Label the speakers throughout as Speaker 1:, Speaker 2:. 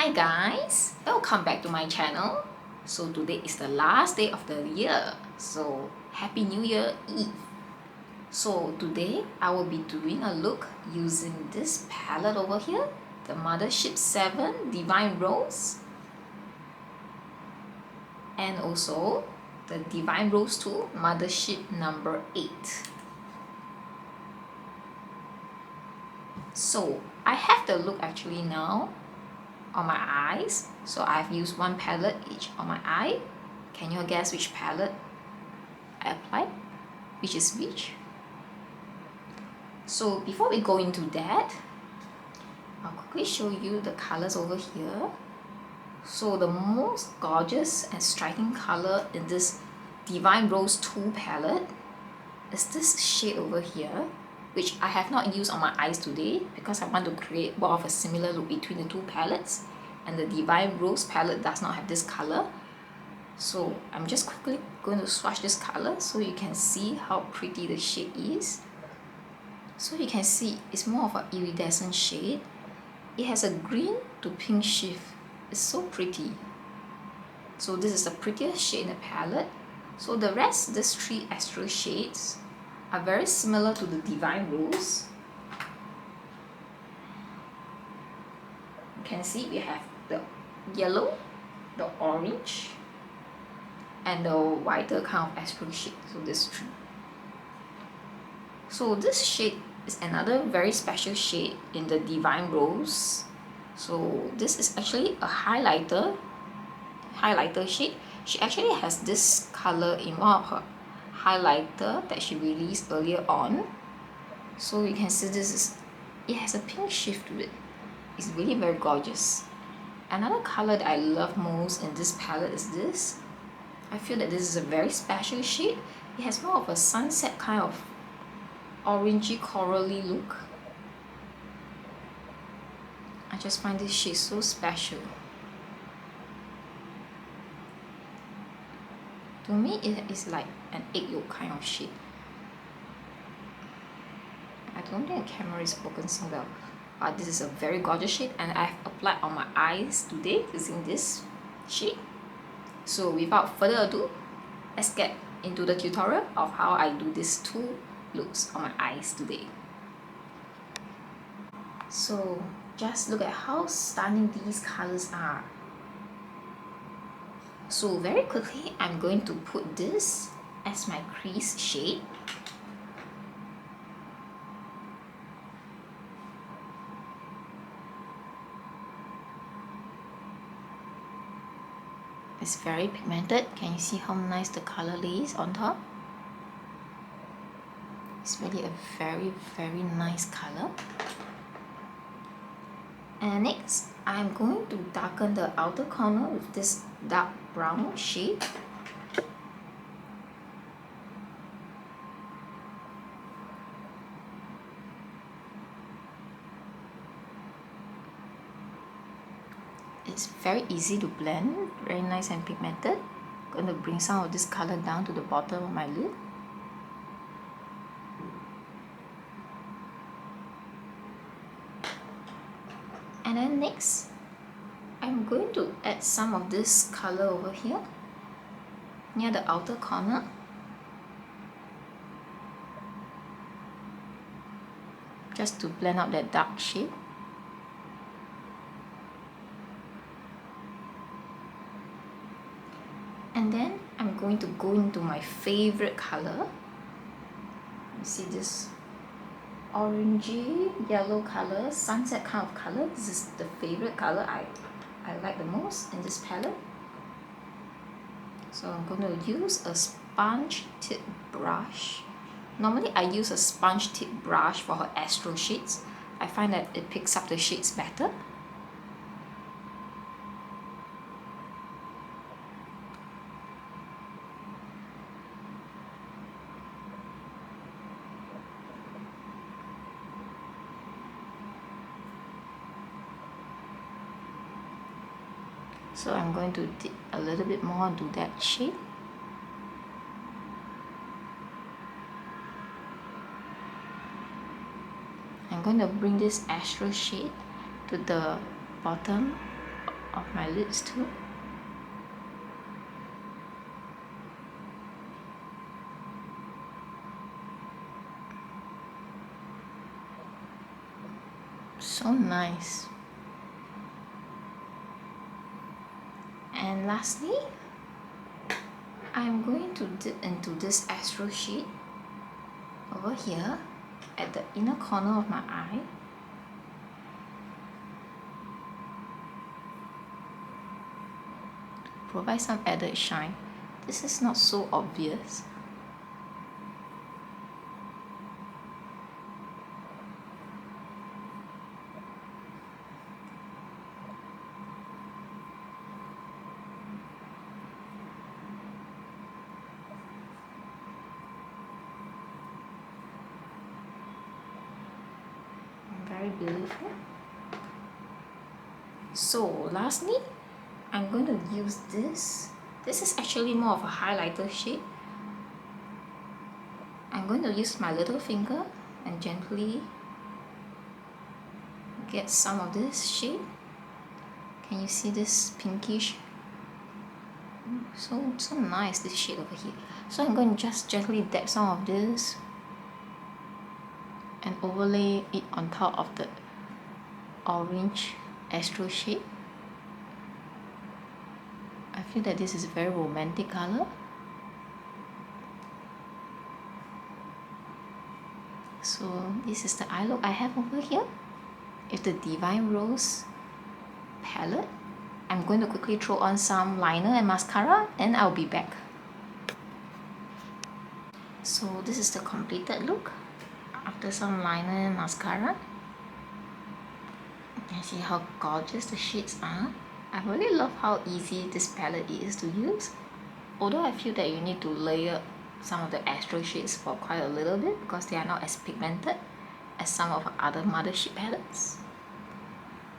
Speaker 1: Hi guys, welcome back to my channel. So today is the last day of the year, so Happy New Year Eve. So today I will be doing a look using this palette over here, the Mothership 7 Divine Rose, and also the Divine Rose 2 Mothership number 8. So I have the look actually now on my eyes, so I've used one palette each on my eye. Can you guess which palette I applied? Which is which? So before we go into that, I'll quickly show you the colors over here. So the most gorgeous and striking color in this Divine Rose 2 palette is this shade over here, which I have not used on my eyes today because I want to create more of a similar look between the two palettes, and the Divine Rose palette does not have this color. So I'm just quickly going to swatch this color so you can see how pretty the shade is. So you can see it's more of an iridescent shade. It has a green to pink shift. It's so pretty. So this is the prettiest shade in the palette. So the rest, these three astral shades, are very similar to the Divine Rose. You can see we have the yellow, the orange, and the whiter kind of astral shade. So this three. So this shade is another very special shade in the Divine Rose. So this is actually a highlighter shade. She actually has this color in one of her highlighter that she released earlier on. So you can see it has a pink shift to it. It's really very gorgeous. Another color that I love most in this palette is this. I feel that this is a very special shade. It has more of a sunset kind of orangey corally look. I just find this shade so special. To me, it is like an egg yolk kind of shade. I don't think the camera is focusing well, but this is a very gorgeous shade, and I've applied on my eyes today using this shade. So without further ado, let's get into the tutorial of how I do these two looks on my eyes today. So just look at how stunning these colors are. So very quickly, I'm going to put this as my crease shade. It's very pigmented. Can you see how nice the color lays on top? It's really a very, very nice color. And next, I'm going to darken the outer corner with this dark brown shade. It's very easy to blend, very nice and pigmented. I'm going to bring some of this color down to the bottom of my lid. And then next, I'm going to add some of this color over here near the outer corner. Just to blend out that dark shade. And then I'm going to go into my favorite color. You see this orangey yellow color, sunset kind of color. This is the favorite color I like the most in this palette. So I'm going to use a sponge tip brush. Normally I use a sponge tip brush for her astral shades. I find that it picks up the shades better. So I'm going to dip a little bit more into that shade. I'm going to bring this astral shade to the bottom of my lids too. So nice. And lastly, I'm going to dip into this astro shade over here at the inner corner of my eye. Provide some added shine. This is not so obvious. Very beautiful. So lastly, I'm going to use this. This is actually more of a highlighter shade. I'm going to use my little finger and gently get some of this shade. Can you see this pinkish? So nice, this shade over here. So I'm going to just gently dab some of this and overlay it on top of the orange astro shade. I feel that this is a very romantic color. So this is the eye look I have over here with the Divine Rose palette. I'm going to quickly throw on some liner and mascara and I'll be back. So this is the completed look after some liner and mascara. You can see how gorgeous the shades are. I really love how easy this palette is to use. Although I feel that you need to layer some of the astro shades for quite a little bit because they are not as pigmented as some of other Mothership palettes.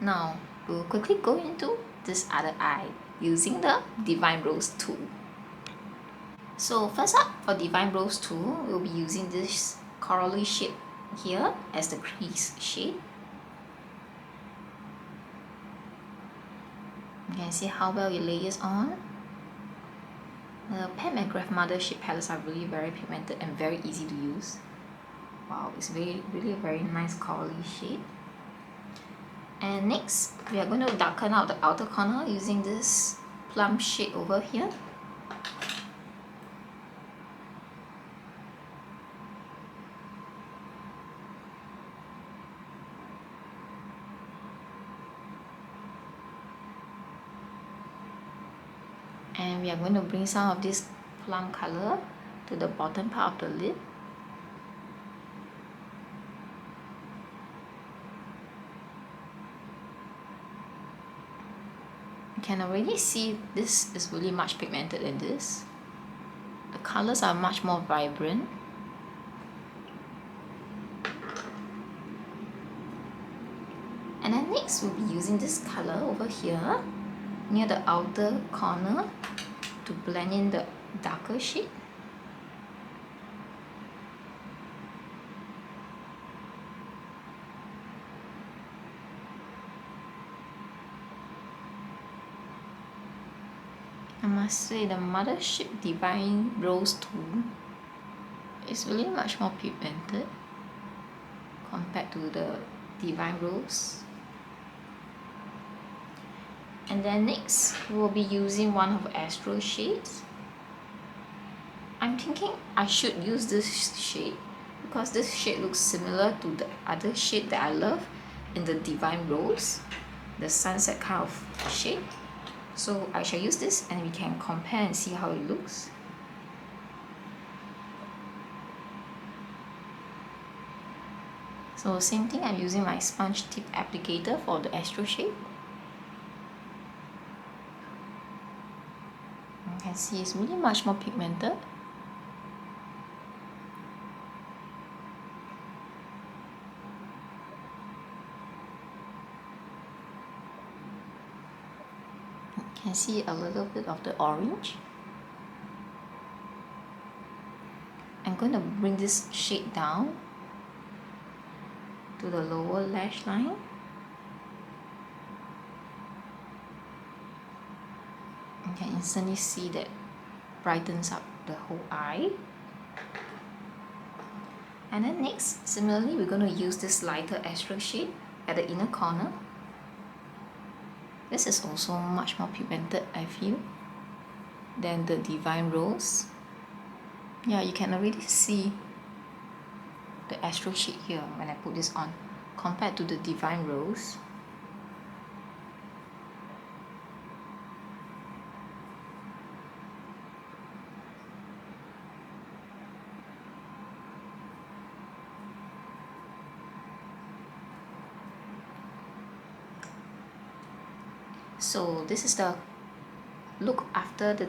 Speaker 1: Now we'll quickly go into this other eye using the Divine Rose tool. So first up, for Divine Rose tool, we'll be using this corally shade here as the crease shade. You can see how well it layers on. The Pat McGrath Mothership palettes are really very pigmented and very easy to use. Wow, it's really a very nice corally shade. And next, we are going to darken out the outer corner using this plum shade over here. And we are going to bring some of this plum color to the bottom part of the lid. You can already see this is really much pigmented than this. The colors are much more vibrant. And then next we'll be using this color over here near the outer corner to blend in the darker shade. I must say the Mothership Divine Rose tool is really much more pigmented compared to the Divine Rose. And then next, we'll be using one of Astro shades. I'm thinking I should use this shade because this shade looks similar to the other shade that I love in the Divine Rose, the sunset kind of shade. So I shall use this and we can compare and see how it looks. So same thing, I'm using my sponge tip applicator for the Astro shade. You can see it's really much more pigmented. You can see a little bit of the orange. I'm going to bring this shade down to the lower lash line. You can instantly see that brightens up the whole eye. And then next, similarly, we're going to use this lighter astral shade at the inner corner. This is also much more pigmented, I feel, than the Divine Rose. Yeah, you can already see the astral shade here when I put this on compared to the Divine Rose. So this is the look after the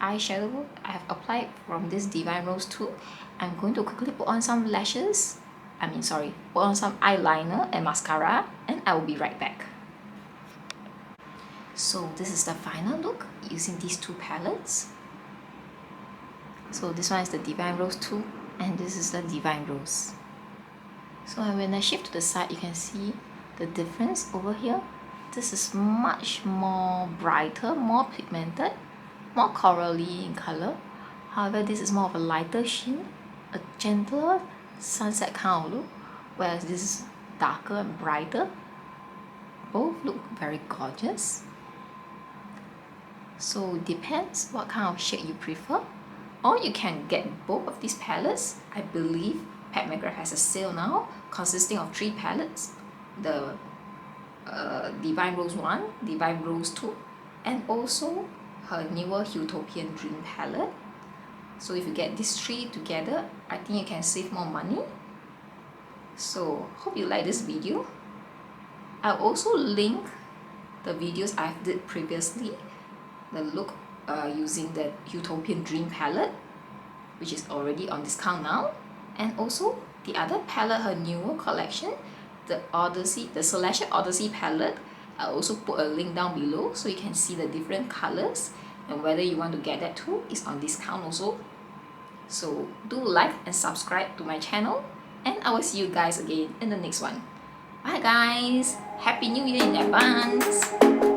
Speaker 1: eyeshadow I have applied from this Divine Rose 2. I'm going to quickly put on some lashes. Put on some eyeliner and mascara, and I will be right back. So this is the final look using these two palettes. So this one is the Divine Rose 2 and this is the Divine Rose. So when I shift to the side, you can see the difference over here. This is much more brighter, more pigmented, more corally in color. However, this is more of a lighter sheen, a gentler sunset kind of look, whereas this is darker and brighter. Both look very gorgeous. So it depends what kind of shade you prefer. Or you can get both of these palettes. I believe Pat McGrath has a sale now consisting of 3 palettes. The Divine Rose 1, Divine Rose 2, and also her newer Huetopian Dream palette. So if you get these 3 together, I think you can save more money. So hope you like this video. I'll also link the videos I've did previously, the look using the Huetopian Dream palette, which is already on discount now, and also the other palette, her newer collection, the Celestial Odyssey palette. I'll also put a link down below so you can see the different colors, and whether you want to get that too is on discount also. So do like and subscribe to my channel, and I will see you guys again in the next one. Bye guys! Happy New Year in advance!